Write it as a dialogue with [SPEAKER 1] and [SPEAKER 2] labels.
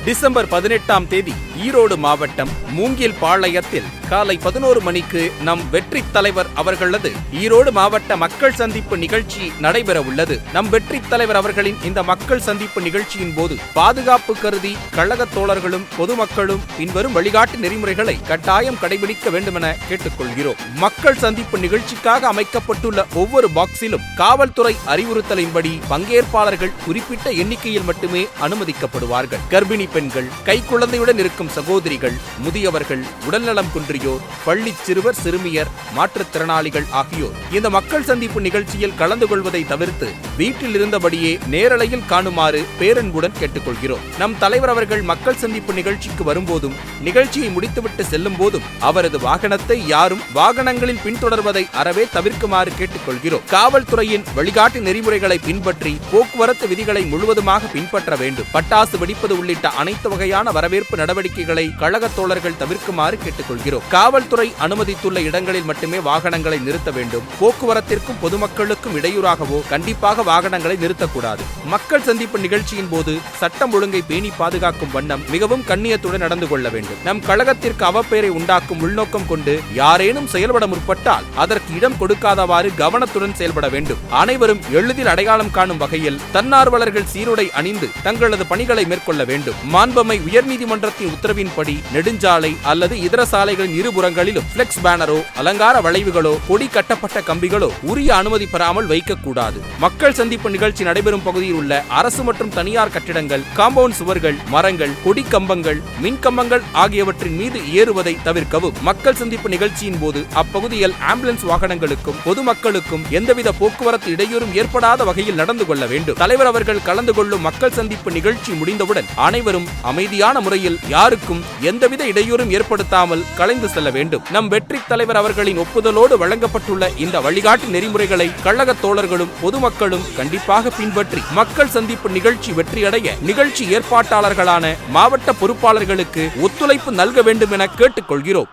[SPEAKER 1] December 18ஆம் தேதி ஈரோடு மாவட்டம் மூங்கில் பாளையத்தில் காலை 11 மணிக்கு நம் வெற்றி தலைவர் அவர்களது ஈரோடு மாவட்ட மக்கள் சந்திப்பு நிகழ்ச்சி நடைபெற உள்ளது. நம் வெற்றி தலைவர் அவர்களின் இந்த மக்கள் சந்திப்பு நிகழ்ச்சியின் போது பாதுகாப்பு கருதி கழக தோழர்களும் பொதுமக்களும் பின்வரும் வழிகாட்டு நெறிமுறைகளை கட்டாயம் கடைபிடிக்க வேண்டுமென கேட்டுக்கொள்கிறோம். மக்கள் சந்திப்பு நிகழ்ச்சிக்காக அமைக்கப்பட்டுள்ள ஒவ்வொரு பாக்ஸிலும் காவல்துறை அறிவுறுத்தலின்படி பங்கேற்பாளர்கள் குறிப்பிட்ட எண்ணிக்கையில் மட்டுமே அனுமதிக்கப்படுவார்கள். கர்ப்பிணி பெண்கள், கைக்குழந்தையுடன் இருக்கும் சகோதரிகள், முதியவர்கள், உடல்நலம் குன்றியோர், பள்ளி சிறுவர் சிறுமியர், மாற்றுத்திறனாளிகள் ஆகியோர் இந்த மக்கள் சந்திப்பு நிகழ்ச்சியில் கலந்து கொள்வதை தவிர்த்து வீட்டில் இருந்தபடியே நேரலையில் காணுமாறு பேரன்புடன் கேட்டுக்கொள்கிறோம். நம் தலைவர் அவர்கள் மக்கள் சந்திப்பு நிகழ்ச்சிக்கு வரும்போதும் நிகழ்ச்சியை முடித்துவிட்டு செல்லும் போதும் அவரது வாகனத்தை யாரும் வாகனங்களில் பின்தொடர்வதை அறவே தவிர்க்குமாறு கேட்டுக்கொள்கிறோம். காவல்துறையின் வழிகாட்டு நெறிமுறைகளை பின்பற்றி போக்குவரத்து விதிகளை முழுவதுமாக பின்பற்ற வேண்டும். பட்டாசு வெடிப்பது உள்ளிட்ட அனைத்து வகையான வரவேற்பு நடவடிக்கைகளை கழக தோழர்கள் தவிர்க்குமாறு கேட்டுக்கொள்கிறோம். காவல்துறை அனுமதித்துள்ள இடங்களில் மட்டுமே வாகனங்களை நிறுத்த வேண்டும். போக்குவரத்திற்கும் பொதுமக்களுக்கும் இடையூறாகவோ கண்டிப்பாக வாகனங்களை நிறுத்தக்கூடாது. மக்கள் சந்திப்பு நிகழ்ச்சியின் போது சட்டம் ஒழுங்கை பேணி பாதுகாக்கும் வண்ணம் மிகவும் கண்ணியத்துடன் நடந்து கொள்ள வேண்டும். நம் கழகத்திற்கு அவப்பெயரை உண்டாக்கும் உள்நோக்கம் கொண்டு யாரேனும் செயல்பட முற்பட்டால் அதற்கு இடம் கொடுக்காதவாறு கவனத்துடன் செயல்பட வேண்டும். அனைவரும் எளிதில் அடையாளம் காணும் வகையில் தன்னார்வலர்கள் சீருடை அணிந்து தங்களது பணிகளை மேற்கொள்ள வேண்டும். மாண்பமை உயர்நீதிமன்றத்தின் உத்தரவின்படி நெடுஞ்சாலை அல்லது இதர சாலைகளின் இருபுறங்களிலும் பிளெக்ஸ் பேனரோ, அலங்கார வளைவுகளோ, கொடி கட்டப்பட்ட கம்பிகளோ உரிய அனுமதி பெறாமல் வைக்கக்கூடாது. மக்கள் சந்திப்பு நிகழ்ச்சி நடைபெறும் பகுதியில் உள்ள அரசு மற்றும் தனியார் கட்டிடங்கள், காம்பவுண்ட் சுவர்கள், மரங்கள், கொடி கம்பங்கள், மின் கம்பங்கள் ஆகியவற்றின் மீது ஏறுவதை தவிர்க்கவும். மக்கள் சந்திப்பு நிகழ்ச்சியின் போது அப்பகுதியில் ஆம்புலன்ஸ் வாகனங்களுக்கும் பொதுமக்களுக்கும் எந்தவித போக்குவரத்து இடையூறும் ஏற்படாத வகையில் நடந்து கொள்ள வேண்டும். தலைவர் அவர்கள் கலந்து கொள்ளும் மக்கள் சந்திப்பு நிகழ்ச்சி முடிந்தவுடன் அனைவரும் அமைதியான முறையில் யாருக்கும் எந்தவித இடையூறும் ஏற்படுத்தாமல் கலைந்து செல்ல வேண்டும். நம் வெற்றி தலைவர் அவர்களின் ஒப்புதலோடு வழங்கப்பட்டுள்ள இந்த வழிகாட்டு நெறிமுறைகளை கழக தோழர்களும் பொதுமக்களும் கண்டிப்பாக பின்பற்றி மக்கள் சந்திப்பு நிகழ்ச்சி வெற்றியடைய நிகழ்ச்சி ஏற்பாட்டாளர்களான மாவட்ட பொறுப்பாளர்களுக்கு ஒத்துழைப்பு நல்க வேண்டும் என கேட்டுக்கொள்கிறோம்.